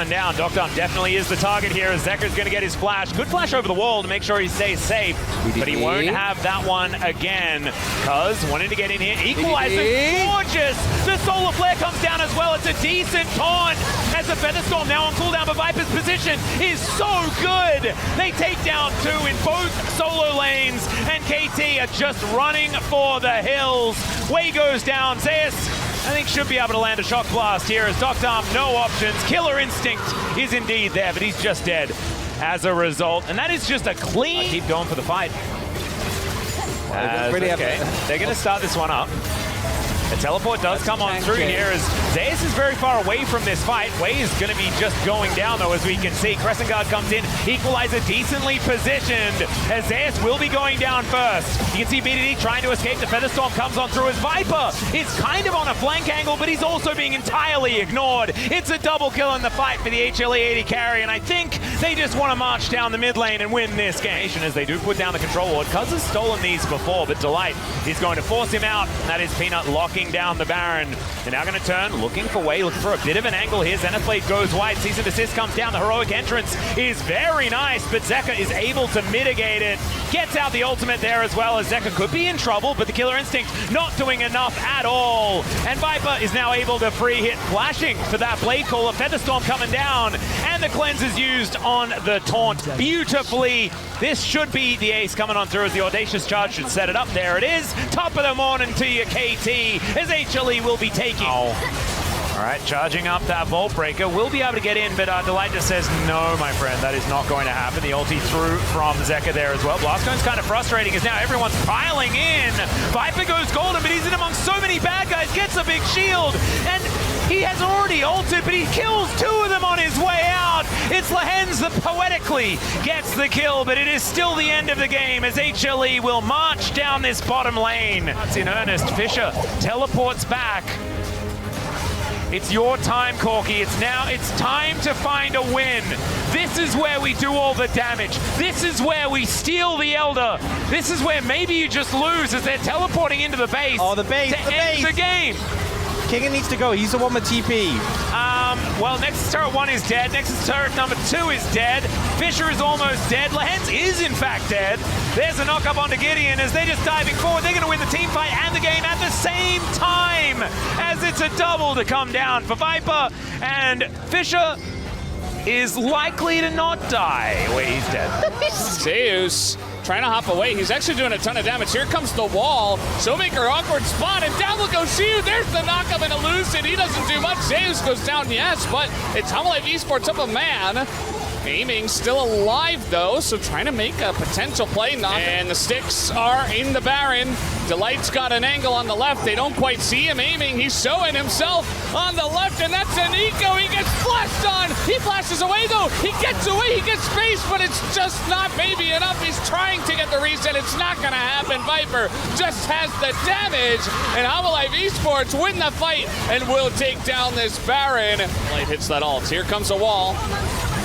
coming down. Dr. definitely is the target here as Zekka's going to get his flash. Good flash over the wall to make sure he stays safe, but he won't have that one again. Cuz wanting to get in here. Equalizer, gorgeous! The solar flare comes down as well. It's a decent taunt as the Featherstorm now on cooldown, but Viper's position is so good. They take down two in both solo lanes, and KT are just running for the hills. Way goes down. Zeus, I think, should be able to land a shock blast here as Dr. no options. Killer instinct is indeed there, but he's just dead as a result. And that is just a clean... keep going for the fight. Okay, they're going to start this one up. The teleport does come on through here as Zeus is very far away from this fight. Wei is going to be just going down though, as we can see. Crescent Guard comes in, Equalizer decently positioned as Zeus will be going down first. You can see BDD trying to escape. The Featherstorm comes on through as Viper is kind of on a flank angle, but he's also being entirely ignored. It's a double kill in the fight for the HLE 80 carry, and I think they just want to march down the mid lane and win this game. As they do put down the control ward. Cuz has stolen these before, but Delight is going to force him out, and that is Peanut locking down the Baron. They're now going to turn, looking for Wei, looking for a bit of an angle here. Xenoblade goes wide, Cease and Desist comes down. The heroic entrance is very nice, but Zekka is able to mitigate it. Gets out the ultimate there as well, as Zekka could be in trouble, but the Killer Instinct not doing enough at all. And Viper is now able to free hit, flashing for that Blade Caller. Featherstorm coming down, and the cleanse is used on the taunt beautifully. This should be the ace coming on through as the Audacious Charge should set it up. There it is. Top of the morning to you, KT, as HLE will be taking. All right, charging up that Vault Breaker. Will be able to get in, but Delight just says, no, my friend, that is not going to happen. The ulti through from Zekka there as well. Blastcone's kind of frustrating as now everyone's piling in. Viper goes golden, but he's in amongst so many bad guys, gets a big shield, and he has already ulted, but he kills two of them on his way out. It's Lehens that poetically gets the kill, but it is still the end of the game as HLE will march down this bottom lane. That's in earnest. Fisher teleports back. It's your time, Corky. It's time to find a win. This is where we do all the damage. This is where we steal the Elder. This is where maybe you just lose as they're teleporting into the base. Oh, the base, to end the game. King needs to go. He's the one with TP. Well, Nexus Turret 1 is dead. Nexus Turret number 2 is dead. Fisher is almost dead. Lehens is, in fact, dead. There's a knock-up onto Gideon as they're just diving forward. They're going to win the team fight and the game at the same time as it's a double to come down for Viper. And Fisher is likely to not die. Wait, he's dead. Zeus trying to hop away. He's actually doing a ton of damage. Here comes the wall. Showmaker awkward spot, and down will go Shiu. There's the knockup and elusive. He doesn't do much. Zeus goes down, yes, but it's Homalife Esports up a man. Aiming still alive though, so trying to make a potential play. And the sticks are in the Baron. Delight's got an angle on the left. They don't quite see him aiming. He's showing himself on the left, and that's an eco. He gets flashed on. He flashes away though. He gets away. He gets space, but it's just not maybe enough. He's trying to get the reset. It's not going to happen. Viper just has the damage, and Homalife Esports win the fight and will take down this Baron. Light hits that ult. Here comes a wall.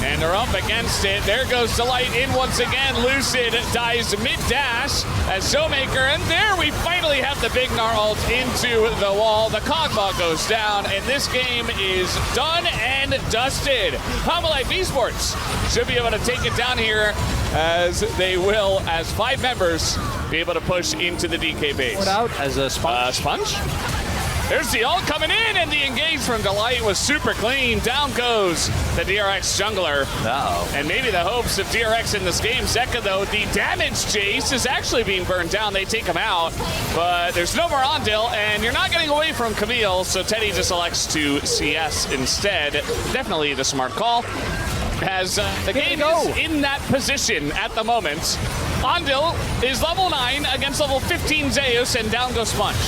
And they're up against it. There goes Delight in once again. Lucid dies mid-dash as Showmaker. And there we finally have the big Gnar ult into the wall. The Kog'Maw goes down, and this game is done and dusted. Homalife Esports should be able to take it down here, as they will, as 5 members, be able to push into the DK base. Put out as a sponge. Sponge? There's the ult coming in, and the engage from Delight was super clean. Down goes the DRX jungler. And maybe the hopes of DRX in this game. Zekka, though, the damage chase is actually being burned down. They take him out, but there's no more Ondil, and you're not getting away from Camille, so Teddy just elects to CS instead. Definitely the smart call, as the game is in that position at the moment. Ondil is level 9 against level 15 Zeus, and down goes Sponge.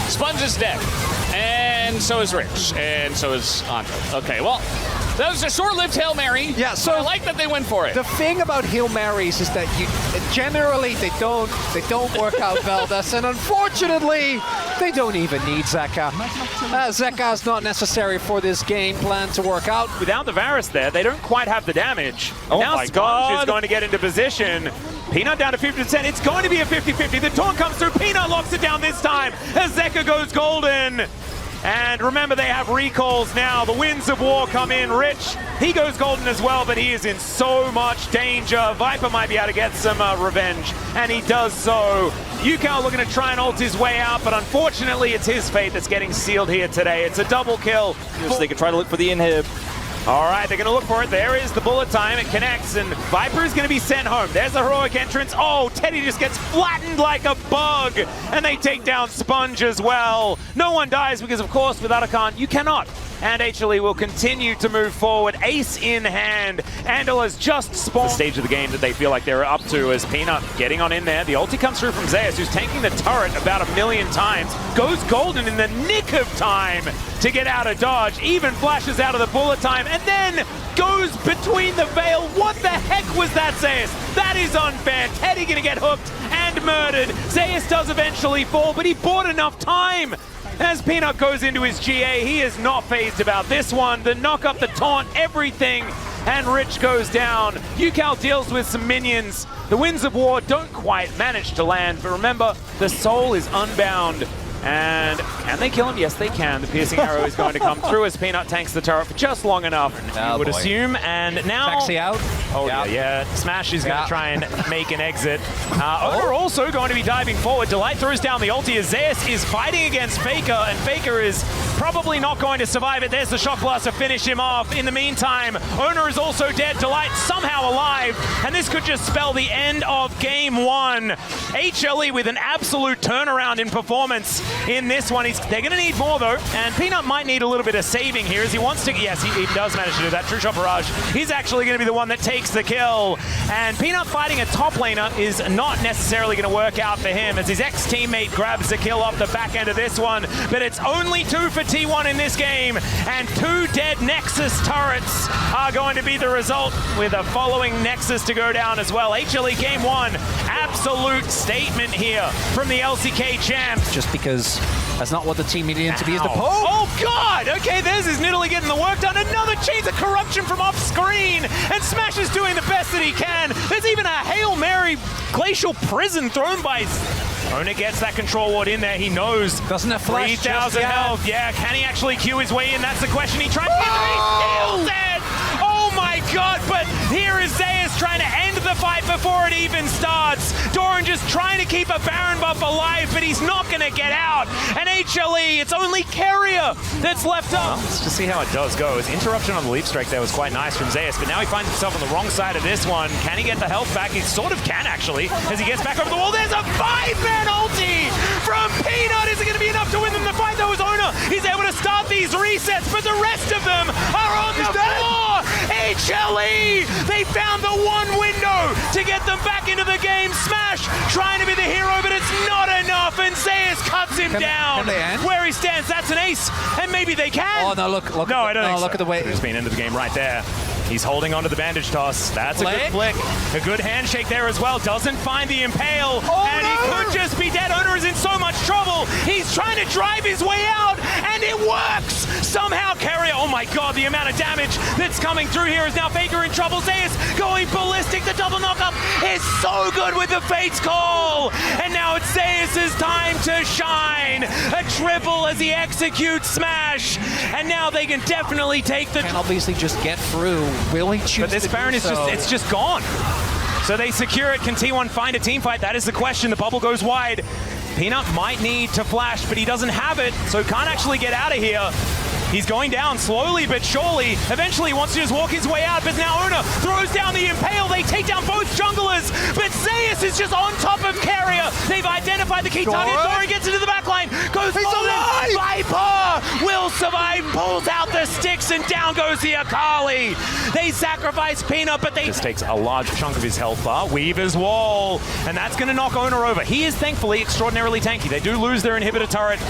Sponge is dead, and so is Rich, and so is Andre. Okay, well, that was a short-lived Hail Mary. Yeah, so I like that they went for it. The thing about Hail Marys is that generally they don't work out Veldas, and unfortunately, they don't even need Zekka. Zekka is not necessary for this game plan to work out. Without the Varus there, they don't quite have the damage. Oh now my Sponge God. is going to get into position. Peanut down to 50%. It's going to be a 50-50. The taunt comes through. Peanut locks it down this time as Zekka goes golden. And remember, they have recalls now. The Winds of War come in. Rich, he goes golden as well, but he is in so much danger. Viper might be able to get some revenge, and he does so. Yukao looking to try and ult his way out, but unfortunately it's his fate that's getting sealed here today. It's a double kill. So they can try to look for the inhib. All right, they're going to look for it. There is the bullet time. It connects, and Viper is going to be sent home. There's the heroic entrance. Oh, Teddy just gets flattened like a bug, and they take down Sponge as well. No one dies because, of course, with Arakan, you cannot. And HLE will continue to move forward, ace in hand. Andal has just spawned. The stage of the game that they feel like they're up to as Peanut getting on in there. The ulti comes through from Zeus, who's tanking the turret about 1,000,000 times. Goes golden in the nick of time to get out of dodge. Even flashes out of the bullet time and then goes between the veil. What the heck was that, Zeus? That is unfair. Teddy gonna get hooked and murdered. Zeus does eventually fall, but he bought enough time. As Peanut goes into his GA, he is not fazed about this one. The knock up, the taunt, everything, and Rich goes down. Yukao deals with some minions. The Winds of War don't quite manage to land, but remember, the soul is unbound. And can they kill him? Yes, they can. The piercing arrow is going to come through as Peanut tanks the turret for just long enough, you would assume. And now... Taxi out. Oh, yeah. Smash is going to try and make an exit. Owner also going to be diving forward. Delight throws down the ulti as Zeus is fighting against Faker, and Faker is probably not going to survive it. There's the Shock Blast to finish him off. In the meantime, Owner is also dead. Delight somehow alive, and this could just spell the end of game one. HLE with an absolute turnaround in performance in this one. They're going to need more, though, and Peanut might need a little bit of saving here as he wants to... Yes, he does manage to do that. True Shot Barrage. He's actually going to be the one that takes the kill, and Peanut fighting a top laner is not necessarily going to work out for him as his ex-teammate grabs the kill off the back end of this one, but it's only 2 for T1 in this game, and 2 dead Nexus turrets are going to be the result, with a following Nexus to go down as well. HLE game one, absolute statement here from the LCK champs. Just because that's not what the team needed to be is the poke. Oh God! Okay, there's his Nidalee getting the work done. Another chains of corruption from off screen, and Smash is doing the best that he can. There's even a Hail Mary glacial prison thrown by... Owner gets that control ward in there. He knows. Doesn't have flash. 3,000 health. Yeah, can he actually queue his way in? That's the question. He tries to get there. He's still dead. Oh my God! But here is Zeus trying to end the fight before it even starts. Doran just trying to keep a Baron buff alive, but he's not going to get out. And HLE, it's only Carrier that's left up. Well, let's just see how it does go. His interruption on the leap strike there was quite nice from Zeus, but now he finds himself on the wrong side of this one. Can he get the health back? He sort of can, actually, as he gets back over the wall. There's a 5-man ulti from Peanut. Is it going to be enough to win them the fight, though? His owner is able to start these resets, but the rest of them are on the floor. HLE, they found the one window to get them back into the game. Smash trying to be the hero, but it's not enough, and Zeus cuts him down. Where he stands, that's an ace, and maybe they can. Oh no, look at the way he's been into the game right there. He's holding onto the bandage toss. That's a good flick. A good handshake there as well. Doesn't find the impale. And he could just be dead. Owner is in so much trouble. He's trying to drive his way out, and it works. Somehow Carrier, oh my God, the amount of damage that's coming through here is now Faker in trouble. Zeus going ballistic. The double knockup is so good with the Fate's Call. And now it's Zeus' time to shine. A triple as he executes Smash. And now they can definitely take the... Can obviously just get through. Will he choose? But this Baron is just gone. So they secure it. Can T1 find a team fight? That is the question. The bubble goes wide. Peanut might need to flash, but he doesn't have it, so can't actually get out of here. He's going down slowly but surely. Eventually he wants to just walk his way out, but now Owner throws down the impale. They take down both junglers, but Zeus is just on top of Carrier. They've identified the key target. Doran gets into the backline, goes golden. Viper will survive, pulls out the sticks, and down goes the Akali. They sacrifice Peanut, but they... This takes a large chunk of his health bar. Weaver's Wall, and that's going to knock Owner over. He is thankfully extraordinarily tanky. They do lose their inhibitor turret.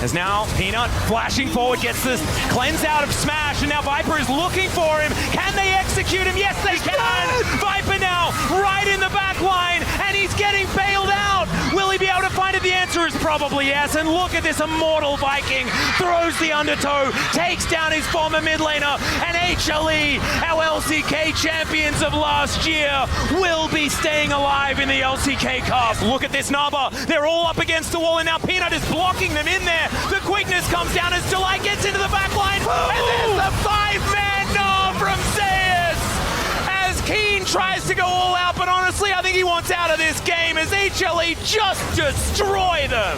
As now Peanut flashing forward gets this cleanse out of Smash, and now Viper is looking for him. Can they execute him? Yes, they can. Viper now right in the back line, and he's getting bailed out. Will he be able to find it? The answer is probably yes. And look at this immortal Viking. Throws the undertow, takes down his former mid laner, and HLE, our LCK champions of last year, will be staying alive in the LCK Cup. Look at this Naba. They're all up against the wall, and now Peanut is blocking them in there. The quickness comes down as Delight gets into the back line, and there's the 5-man Nab from Zeus. As Keen tries to go all out, but honestly, I think he wants out of this game as HLE just destroy them.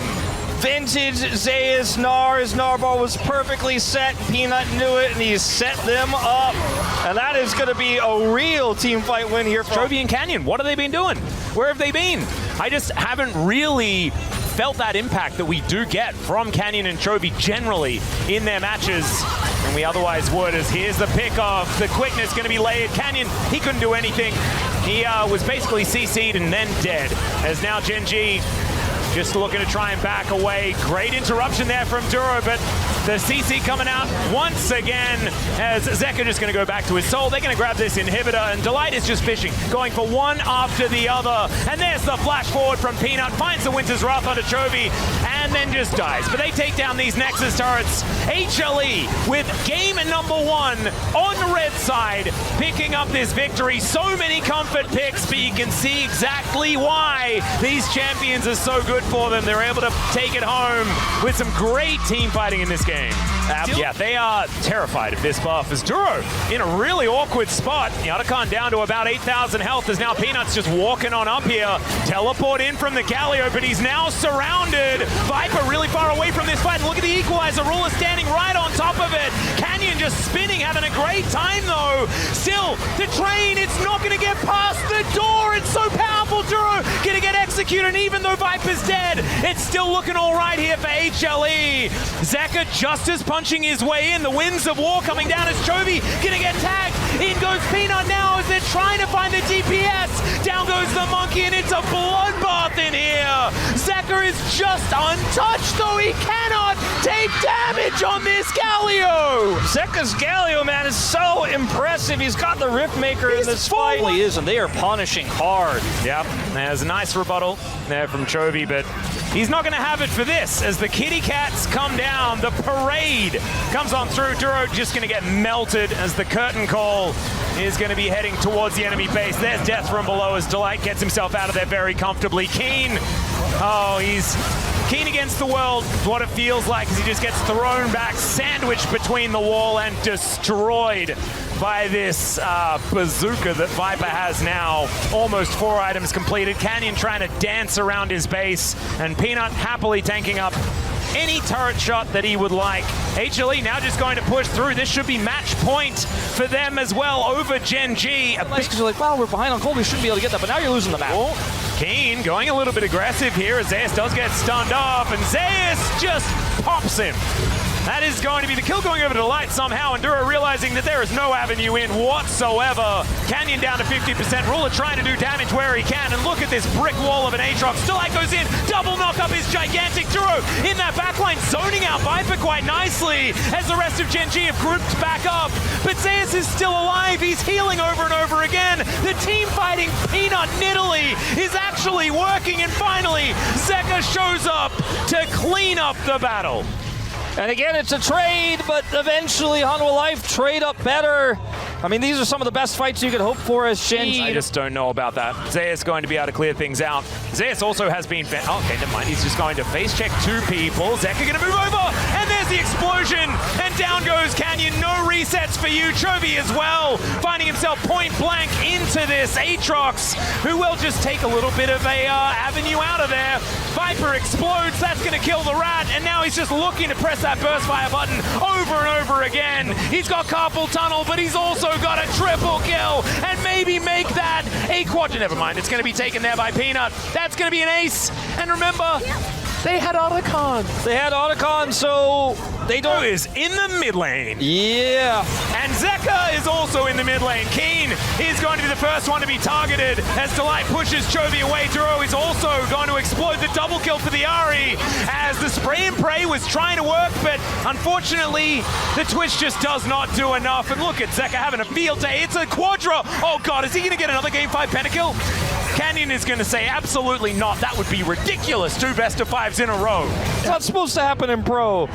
Vintage Zeus Narbar was perfectly set. Peanut knew it, and he set them up. And that is going to be a real team fight win here for Chovy and Canyon. What have they been doing? Where have they been? I just haven't really felt that impact that we do get from Canyon and Chovy generally in their matches than we otherwise would, as here's the pick off. The quickness going to be layered. Canyon, he couldn't do anything. He was basically CC'd and then dead, as now Gen.G just looking to try and back away. Great interruption there from Duro, but the CC coming out once again as Zeka just going to go back to his soul. They're going to grab this inhibitor, and Delight is just fishing, going for one after the other. And there's the flash forward from Peanut, finds the Winter's Wrath onto Chovy, and then just dies. But they take down these Nexus turrets. HLE with game number 1 on the red side, picking up this victory. So many comfort picks, but you can see exactly why these champions are so good for them. They're able to take it home with some great team fighting in this game. Yeah, they are terrified of this buff as Duro in a really awkward spot. The Otacon down to about 8,000 health as now Peanut's just walking on up here. Teleport in from the Galio, but he's now surrounded. Viper really far away from this fight. And look at the equalizer. Ruler standing right on top of it. Canyon just spinning, having a great time though. Still, the train, it's not going to get past the door. It's so powerful. Duro going to get executed, and even though Viper's dead, it's still looking all right here for HLE. Zeka just as punching his way in. The winds of war coming down as Chovy gonna get tagged. In goes Peanut now as they're trying to find the DPS. Down goes the monkey, and it's a bloodbath in here. Zeka is just untouched, though he cannot take damage on this Galio. Zeka's Galio, man, is so impressive. He's got the Riftmaker in this fight. He is, and they are punishing hard. Yep, there's a nice rebuttal there from Chovy, but he's not going to have it for this. As the kitty cats come down, the parade comes on through. Duro just going to get melted as the curtain call is going to be heading towards the enemy base. There's death from below as Delight gets himself out of there very comfortably. Keen, oh, he's Keen against the world. What it feels like as he just gets thrown back, sandwiched between the wall, and destroyed by this bazooka that Viper has now. Almost 4 items completed. Canyon trying to dance around his base, and Peanut happily tanking up any turret shot that he would like. HLE now just going to push through. This should be match point for them as well over Gen.G. Because you're like, well, we're behind on gold, we shouldn't be able to get that, but now you're losing the map. Keen going a little bit aggressive here as Zeus does get stunned off, and Zeus just pops him. That is going to be the kill, going over to Delight somehow, and Duro realizing that there is no avenue in whatsoever. Canyon down to 50%. Ruler trying to do damage where he can, and look at this brick wall of an Aatrox. Delight goes in, double knockup is gigantic. Duro in that backline, zoning out Viper quite nicely as the rest of Gen.G have grouped back up. But Zeus is still alive. He's healing over and over again. The team fighting Peanut Nidalee is actually working, and finally Zeka shows up to clean up the battle. And again, it's a trade, but eventually Hanwha Life trade up better. I mean, these are some of the best fights you could hope for as Gen.G. I just don't know about that. Zeus going to be able to clear things out. Zeus also has been... Oh, okay, never mind. He's just going to face check 2 people. Zeka going to move over, and there's the explosion, and down goes Canyon. No resets for you. Chovy as well, finding himself point blank into this Aatrox, who will just take a little bit of a avenue out of there. Viper explodes. That's going to kill the rat, and now he's just looking to press that burst fire button over and over again. He's got carpal tunnel, but he's also got a triple kill, and maybe make that a quadra. Never mind, it's going to be taken there by Peanut. That's going to be an ace, and remember, they had Otacon. They had Otacon, so they don't... is in the mid lane. Yeah. And Zeka is also in the mid lane. Keen is going to be the first one to be targeted as Delight pushes Chovy away. Duro is also going to explode the double kill for the Ahri as the spray and pray was trying to work, but unfortunately the Twitch just does not do enough. And look at Zeka having a field day. It's a quadra. Oh god, is he going to get another game 5 pentakill? Canyon is going to say absolutely not. That would be ridiculous. 2 best of 5s in a row. It's not supposed to happen in pro.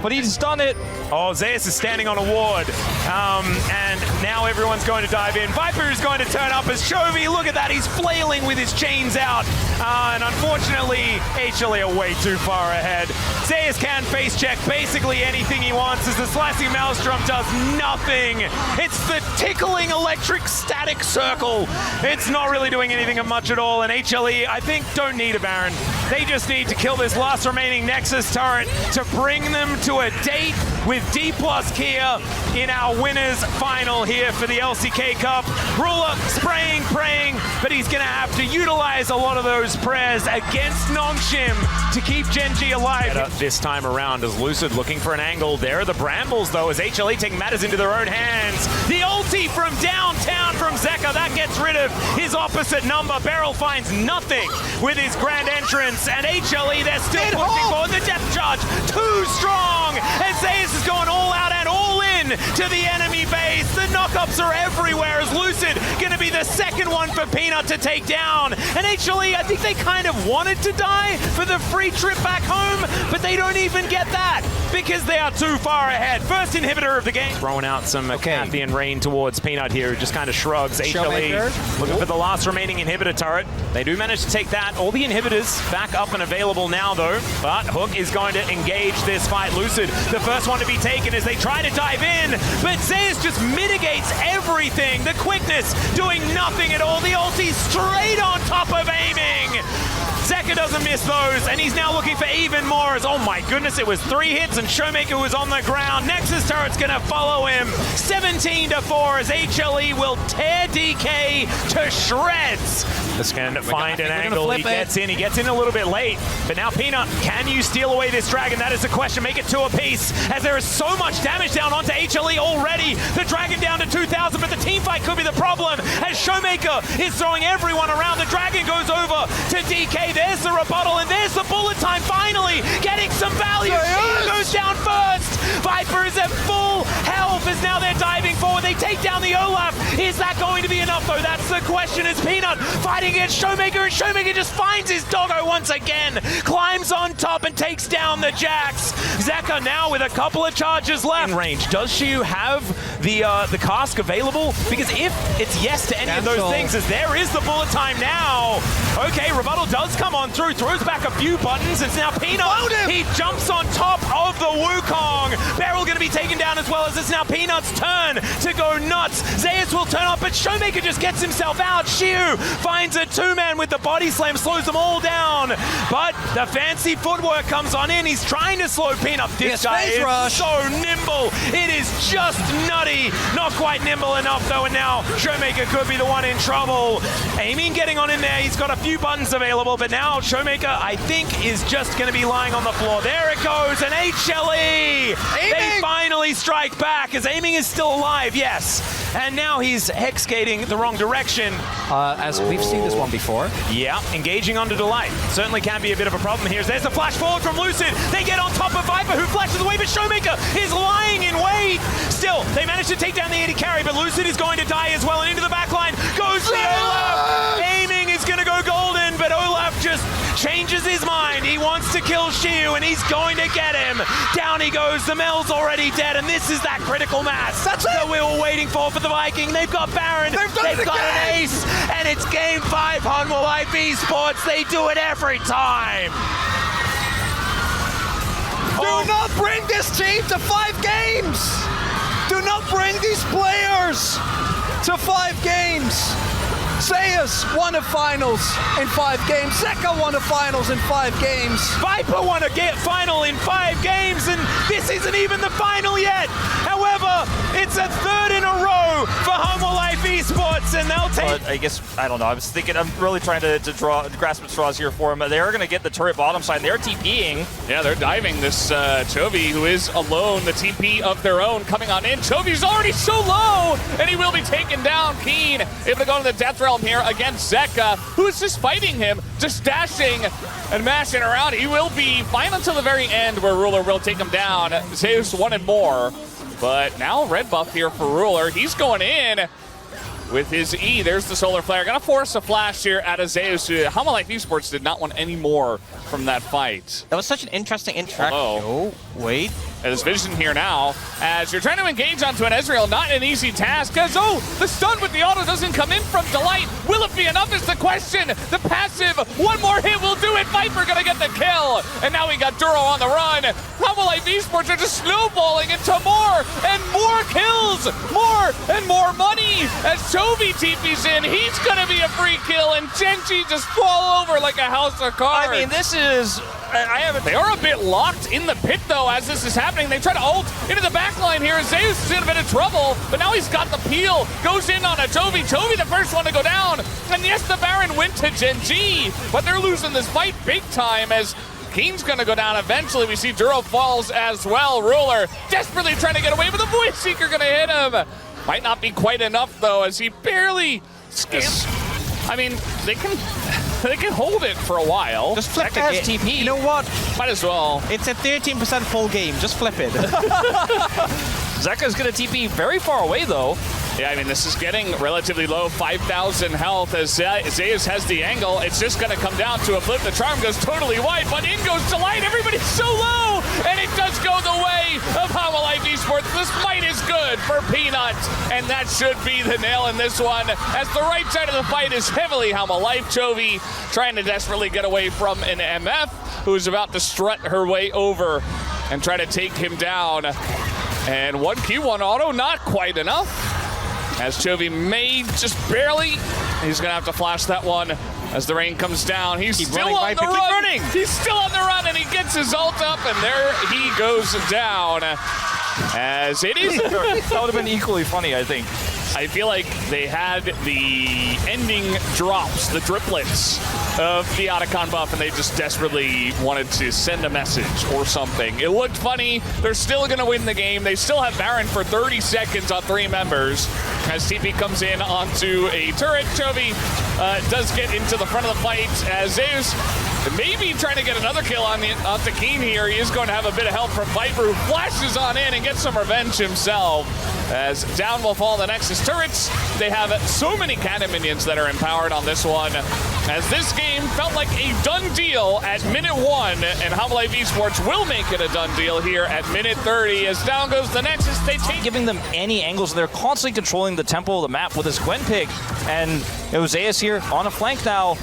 but he's done it. Oh, Zeus is standing on a ward, and now everyone's going to dive in. Viper is going to turn up as Chovy. Look at that, he's flailing with his chains out, and unfortunately, HLE are way too far ahead. Zeus can face check basically anything he wants as the slicing maelstrom does nothing. It's the tickling electric static circle. It's not really doing anything of much at all, and HLE, I think, don't need a Baron. They just need to kill this last remaining Nexus turret to bring them to a date with D+ Kia in our winners final here for the LCK Cup. Ruler spraying, praying, but he's gonna have to utilize a lot of those prayers against Nongshim to keep Gen.G alive. This time around as Lucid looking for an angle. There are the Brambles though as HLE take matters into their own hands. The ulti from downtown from Zeka, that gets rid of his opposite number. Beryl finds nothing with his grand entrance, and HLE, they're still pushing forward. The depth charge, too strong, and Zeus is going all out and all in to the enemy base. The knockups are everywhere as Lucid gonna be the second one for Peanut to take down. And HLE, I think they kind of wanted to die for the free trip back home, but they don't even get that because they are too far ahead. First inhibitor of the game. Throwing out some Cathian rain towards Peanut here, who just kind of shrugs. HLE looking for the last remaining inhibitor turret. They do manage to take that. All the inhibitors back up and available now though, but Hook is going to engage this fight. Lucid, the first one to be taken as they try to dive in, but Zeus just mitigates everything. The quickness doing nothing at all. The ulti straight on top of aiming. Zeka doesn't miss those, and he's now looking for even more as, oh my goodness, it was 3 hits and Showmaker was on the ground. Nexus turret's gonna follow him. 17-4 as HLE will tear DK to shreds. This can find an angle, he gets in a little bit late, but now Peanut, can you steal away this dragon? That is the question, make it 2 apiece, as there is so much damage down onto HLE already. The dragon down to 2,000, but the team fight could be the problem, as Showmaker is throwing everyone around. The dragon goes over to DK, there's the rebuttal, and there's the bullet time finally, getting some value. She goes down first. Viper is at full health as now they're diving forward. They take down the Olaf. Is that going to be enough though? That's the question as Peanut fighting against Showmaker, and Showmaker just finds his doggo once again, climbs on top and takes down the Jax. Zeka now with a couple of charges left. In range, does she have the cask available? Because if it's yes to any of those things, as there is the bullet time now. Okay, rebuttal does come on through, throws back a few buttons. It's now Peanut. He jumps on top of the Wukong. Beryl going to be taken down as well, as it's now Peanut's turn to go nuts. Zeus will turn up, but Showmaker just gets himself out. Shiu finds a 2-man with the body slam, slows them all down. But the fancy footwork comes on in. He's trying to slow Peanut. This guy is so nimble. It is just nutty. Not quite nimble enough though, and now Showmaker could be the one in trouble. Aiming getting on in there. He's got a few buttons available, but now Showmaker, I think, is just going to be lying on the floor. There it goes, and HLE! They finally strike back, as Aiming is still alive, yes. And now he's hex skating the wrong direction. As we've seen this one before. Yeah, engaging onto Delight. Certainly can be a bit of a problem here. There's the flash forward from Lucid. They get on top of Viper, who flashes away, but Showmaker is lying in wait. Still, they manage to take down the 80 carry, but Lucid is going to die as well, and into the backline goes the Olaf. Aiming is going to go golden, but Olaf just changes his mind. He wants to kill Shiu, and he's going to get him. Down he goes. The Mel's already dead, and this is that critical mass that we were waiting for the Viking. They've got Baron. They've got an ace, and it's game 5 Hunwell Life Esports. They do it every time. Do not bring this team to 5 games. Do not bring these players to 5 games. Zeus won a finals in 5 games. Zeka won a finals in 5 games. Viper won a final in 5 games, and this isn't even the final yet. However, it's a 3rd in a row for Hunwell Life Esports, and they'll take... But I guess, I don't know, I was thinking, I'm really trying to grasp at straws here for him. They are going to get the turret bottom side. They're TPing. Yeah, they're diving this Chovy, who is alone, the TP of their own, coming on in. Chovy's already so low, and he will be taken down. Keen able to go to the death realm here against Zeka, who is just fighting him, just dashing and mashing around. He will be fine until the very end, where Ruler will take him down. Zeus wanted more, but now red buff here for Ruler. He's going in with his E. There's the solar flare. Gonna force a flash here at Zeus. How Life Esports did not want any more from that fight. That was such an interesting interaction. Oh, wait. There's vision here now as you're trying to engage onto an Ezreal. Not an easy task as, the stun with the auto doesn't come in from Delight. Will it be enough is the question. The passive, one more hit will do it. Viper gonna get the kill. And now we got Duro on the run. Life Esports are just snowballing into more and more kills. More and more money as Chovy TP's in. He's gonna be a free kill and Gen.G just fall over like a house of cards. I mean, this is... They are a bit locked in the pit, though, as this is happening. They try to ult into the backline here. Zeus is in a bit of trouble, but now he's got the peel. Goes in on a Chovy. Chovy, the first one to go down. And yes, the Baron went to Gen.G, but they're losing this fight big time as Keen's going to go down eventually. We see Duro falls as well. Ruler desperately trying to get away, but the Void Seeker going to hit him. Might not be quite enough, though, as he barely skips. I mean, they can hold it for a while. Just flip the has TP. You know what? Might as well. It's a 13% full game. Just flip it. Zeka's going to TP very far away, though. Yeah, I mean, this is getting relatively low, 5,000 health as Zeus has the angle. It's just going to come down to a flip. The charm goes totally wide, but in goes Delight. Everybody's so low, and it does go the way of Life Esports. This fight is good for Peanut, and that should be the nail in this one, as the right side of the fight is heavily Life. Chovy trying to desperately get away from an MF who's about to strut her way over and try to take him down. And 1Q1 auto, not quite enough. As Chovy may just barely. He's going to have to flash that one as the rain comes down. He's still on the run. He's still on the run, and he gets his ult up, and there he goes down. As it is. That would have been equally funny, I think. I feel like they had the ending drops, the driplets of the Otacon buff, and they just desperately wanted to send a message or something. It looked funny. They're still going to win the game. They still have Baron for 30 seconds on 3 members. As TP comes in onto a turret, Chovy does get into the front of the fight as Zeus maybe trying to get another kill onto Keen here. He is going to have a bit of help from Viper, who flashes on in and gets some revenge himself. As down will fall the Nexus turrets. They have so many cannon minions that are empowered on this one. As this game felt like a done deal at minute 1, and Life Esports will make it a done deal here at minute 30. As down goes the Nexus, they take giving them any angles. They're constantly controlling the tempo of the map with this Gwen pick. And Zeus here on a flank now.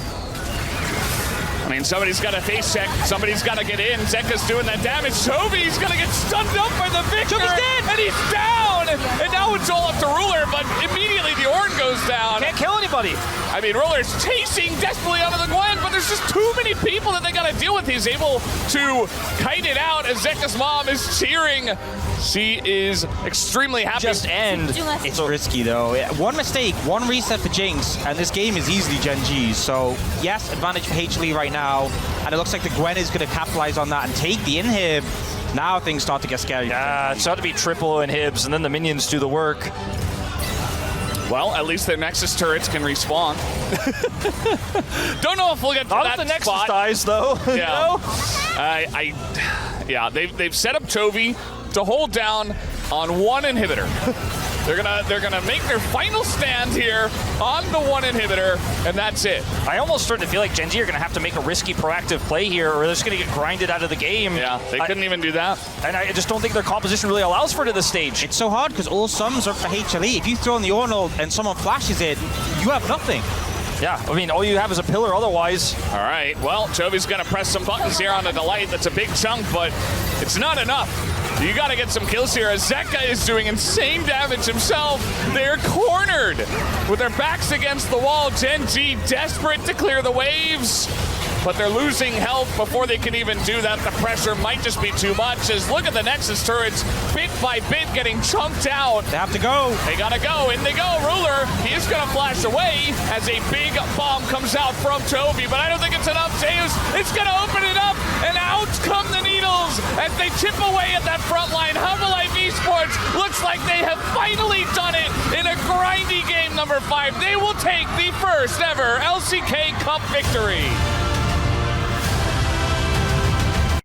I mean, somebody's got to face check. Somebody's got to get in. Zeka's doing that damage. Chovy's going to get stunned up by the Victor. Chovy's dead! And he's down! And now it's all up to Ruler, but immediately the Ornn goes down. Can't kill anybody. I mean, Ruler's chasing desperately onto the Gwen, but there's just too many people that they got to deal with. He's able to kite it out as Zeka's mom is cheering. She is extremely happy. Just end. It's risky, though. One mistake, one reset for Jinx, and this game is easily Gen.G. So, yes, advantage for HLE right now, and it looks like the Gwen is going to capitalize on that and take the inhib. Now things start to get scary. Yeah, it's got to be triple inhibs, and then the minions do the work. Well, at least their Nexus turrets can respawn. Don't know if we'll get to Not that if the Nexus spot. dies, though. Yeah. No? Yeah, they've set up Chovy to hold down on one inhibitor. They're gonna make their final stand here on the one inhibitor, and that's it. I almost start to feel like Gen.G are going to have to make a risky, proactive play here, or they're just going to get grinded out of the game. Yeah, they couldn't even do that. And I just don't think their composition really allows for it at this stage. It's so hard because all sums are for HLE. If you throw in the Ornn and someone flashes it, you have nothing. Yeah, I mean, all you have is a pillar otherwise. All right, well, Chovy's gonna press some buttons here on the Delight. That's a big chunk, but it's not enough. You gotta get some kills here as Zeka is doing insane damage himself. They're cornered with their backs against the wall. Gen.G desperate to clear the waves, but they're losing health before they can even do that. The pressure might just be too much as look at the Nexus turrets bit by bit getting chunked out. They have to go. They gotta go, in they go. Ruler, he is gonna flash away as a big bomb comes out from Chovy, but I don't think it's enough. Zeus, it's gonna open it up, and out come the needles as they chip away at that front line. Life Esports looks like they have finally done it in a grindy game number 5. They will take the first ever LCK Cup victory.